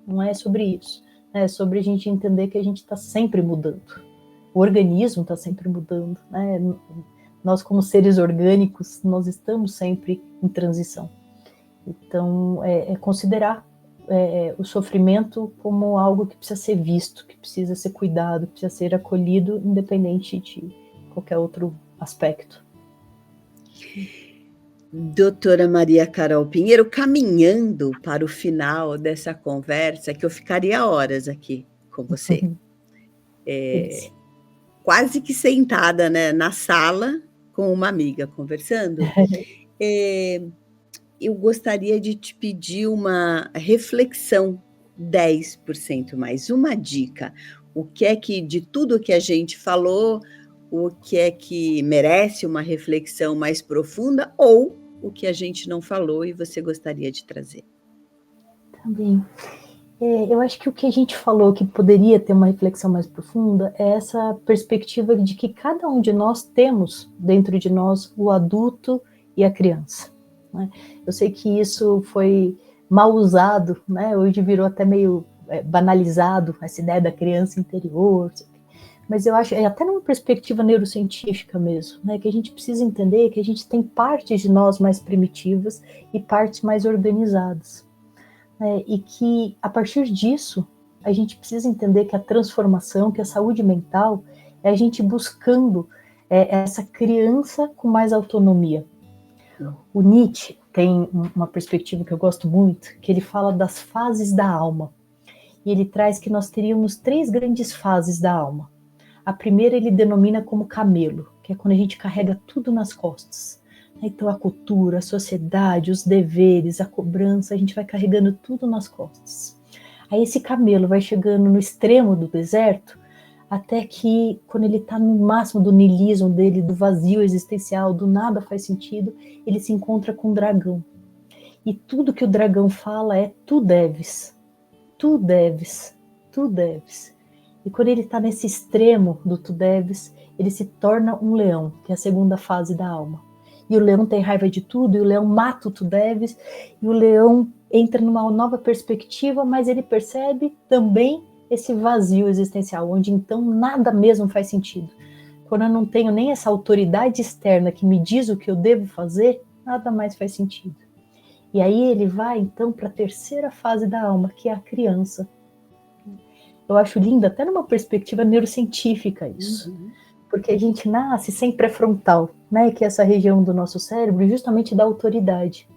S2: Não é sobre isso. É sobre a gente entender que a gente está sempre mudando. O organismo está sempre mudando. Né? Nós, como seres orgânicos, nós estamos sempre em transição. Então, considerar o sofrimento como algo que precisa ser visto, que precisa ser cuidado, que precisa ser acolhido, independente de qualquer outro aspecto.
S1: Doutora Maria Carol Pinheiro, caminhando para o final dessa conversa, que eu ficaria horas aqui com você, quase que sentada, né, na sala com uma amiga conversando, eu gostaria de te pedir uma reflexão 10% mais, uma dica. O que é que, de tudo que a gente falou, o que é que merece uma reflexão mais profunda ou o que a gente não falou e você gostaria de trazer?
S2: Também. Eu acho que o que a gente falou que poderia ter uma reflexão mais profunda é essa perspectiva de que cada um de nós temos dentro de nós o adulto e a criança. Né? Eu sei que isso foi mal usado, né? Hoje virou até meio banalizado essa ideia da criança interior, mas eu acho, até numa perspectiva neurocientífica mesmo, né, que a gente precisa entender que a gente tem partes de nós mais primitivas e partes mais organizadas. E que, a partir disso, a gente precisa entender que a transformação, que a saúde mental, é a gente buscando essa criança com mais autonomia. O Nietzsche tem uma perspectiva que eu gosto muito, que ele fala das fases da alma. E ele traz que nós teríamos 3 grandes fases da alma. A primeira ele denomina como camelo, que é quando a gente carrega tudo nas costas. Então a cultura, a sociedade, os deveres, a cobrança, a gente vai carregando tudo nas costas. Aí esse camelo vai chegando no extremo do deserto, até que quando ele está no máximo do niilismo dele, do vazio existencial, do nada faz sentido, ele se encontra com um dragão. E tudo que o dragão fala é: tu deves, tu deves, tu deves. E quando ele está nesse extremo do tu deves, ele se torna um leão, que é a segunda fase da alma. E o leão tem raiva de tudo, e o leão mata o tu deves, e o leão entra numa nova perspectiva, mas ele percebe também esse vazio existencial, onde então nada mesmo faz sentido. Quando eu não tenho nem essa autoridade externa que me diz o que eu devo fazer, nada mais faz sentido. E aí ele vai então para a terceira fase da alma, que é a criança. Eu acho lindo, até numa perspectiva neurocientífica isso. Porque a gente nasce sem pré-frontal, né, que é essa região do nosso cérebro justamente da autoridade.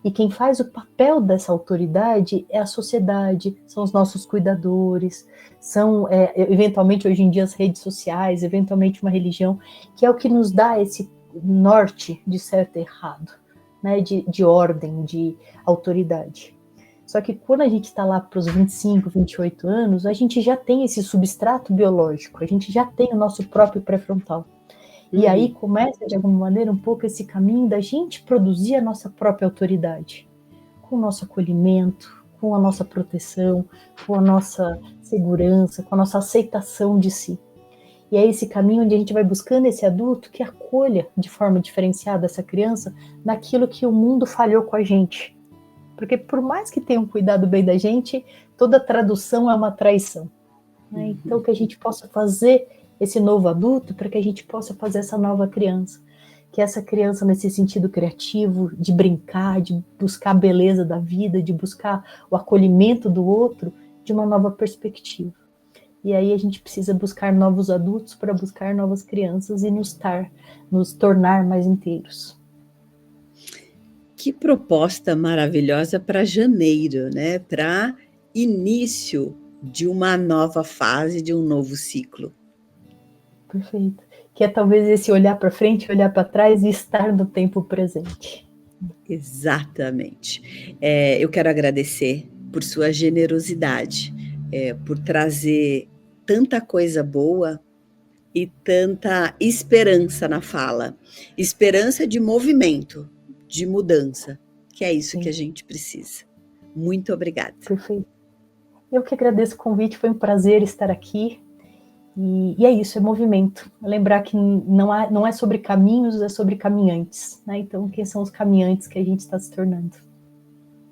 S2: E quem faz o papel dessa autoridade é a sociedade, são os nossos cuidadores, são, eventualmente, hoje em dia, as redes sociais, eventualmente uma religião, que é o que nos dá esse norte de certo e errado, né, de ordem, de autoridade. Só que quando a gente está lá para os 25, 28 anos, a gente já tem esse substrato biológico, a gente já tem o nosso próprio pré-frontal. E aí começa, de alguma maneira, um pouco esse caminho da gente produzir a nossa própria autoridade, com o nosso acolhimento, com a nossa proteção, com a nossa segurança, com a nossa aceitação de si. E é esse caminho onde a gente vai buscando esse adulto que acolha de forma diferenciada essa criança naquilo que o mundo falhou com a gente. Porque por mais que tenham cuidado bem da gente, toda tradução é uma traição. Né? Então que a gente possa fazer esse novo adulto para que a gente possa fazer essa nova criança. Que essa criança nesse sentido criativo, de brincar, de buscar a beleza da vida, de buscar o acolhimento do outro de uma nova perspectiva. E aí a gente precisa buscar novos adultos para buscar novas crianças e nos tornar mais inteiros.
S1: Que proposta maravilhosa para janeiro, né? Para início de uma nova fase, de um novo ciclo.
S2: Perfeito. Que é talvez esse olhar para frente, olhar para trás e estar no tempo presente.
S1: Exatamente. Eu quero agradecer por sua generosidade, por trazer tanta coisa boa e tanta esperança na fala. Esperança de movimento, de mudança, que é isso que a gente precisa. Muito obrigada.
S2: Perfeito. Eu que agradeço o convite, foi um prazer estar aqui. E é isso, é movimento. Lembrar que não é sobre caminhos, é sobre caminhantes. Né? Então, quem são os caminhantes que a gente está se tornando?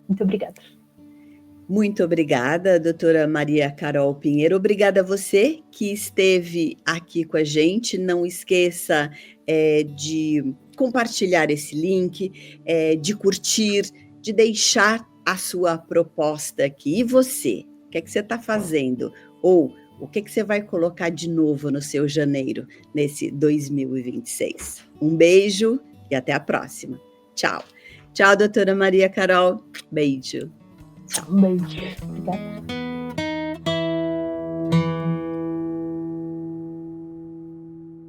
S2: Muito obrigada.
S1: Muito obrigada, doutora Maria Carol Pinheiro. Obrigada a você que esteve aqui com a gente. Não esqueça de compartilhar esse link, de curtir, de deixar a sua proposta aqui. E você? O que é que você está fazendo? Ou o que é que você vai colocar de novo no seu janeiro, nesse 2026? Um beijo e até a próxima. Tchau. Tchau, doutora Maria Carol. Beijo.
S2: Um beijo. Obrigada.